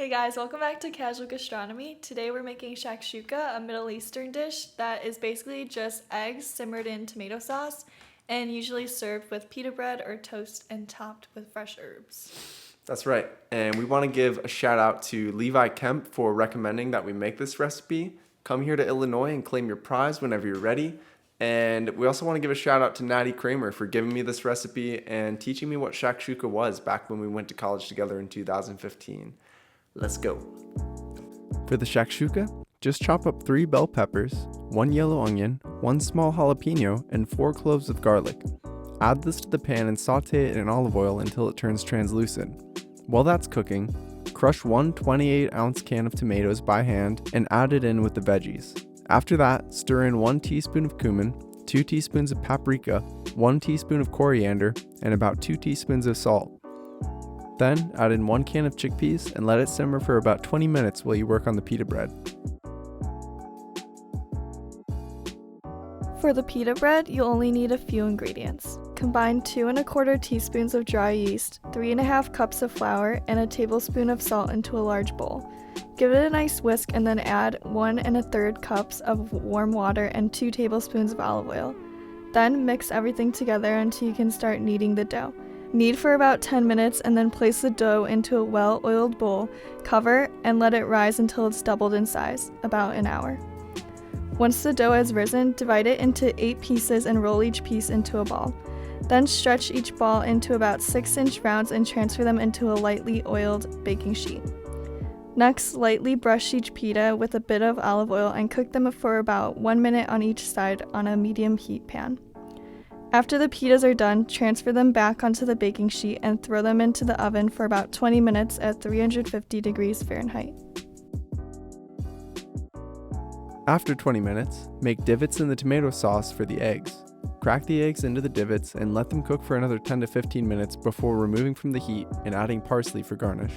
Hey guys, welcome back to Casual Gastronomy. Today we're making Shakshuka, a Middle Eastern dish that is basically just eggs simmered in tomato sauce and usually served with pita bread or toast and topped with fresh herbs. That's right. And we want to give a shout out to Levi Kemp for recommending that we make this recipe. Come here to Illinois and claim your prize whenever you're ready. And we also want to give a shout out to Natty Kramer for giving me this recipe and teaching me what shakshuka was back when we went to college together in 2015. Let's go. For the shakshuka, just chop up 3 bell peppers, 1 yellow onion, 1 small jalapeno, and 4 cloves of garlic. Add this to the pan and saute it in olive oil until it turns translucent. While that's cooking, crush 1 28-ounce can of tomatoes by hand and add it in with the veggies. After that, stir in 1 teaspoon of cumin, 2 teaspoons of paprika, 1 teaspoon of coriander, and about 2 teaspoons of salt. Then, add in 1 can of chickpeas and let it simmer for about 20 minutes while you work on the pita bread. For the pita bread, you'll only need a few ingredients. Combine 2 1/4 teaspoons of dry yeast, 3 1/2 cups of flour, and a tablespoon of salt into a large bowl. Give it a nice whisk and then add 1 1/3 cups of warm water and 2 tablespoons of olive oil. Then mix everything together until you can start kneading the dough. Knead for about 10 minutes and then place the dough into a well-oiled bowl, cover, and let it rise until it's doubled in size, about an hour. Once the dough has risen, divide it into 8 pieces and roll each piece into a ball. Then stretch each ball into about 6-inch rounds and transfer them into a lightly oiled baking sheet. Next, lightly brush each pita with a bit of olive oil and cook them for about 1 minute on each side on a medium heat pan. After the pitas are done, transfer them back onto the baking sheet and throw them into the oven for about 20 minutes at 350 degrees Fahrenheit. After 20 minutes, make divots in the tomato sauce for the eggs. Crack the eggs into the divots and let them cook for another 10 to 15 minutes before removing from the heat and adding parsley for garnish.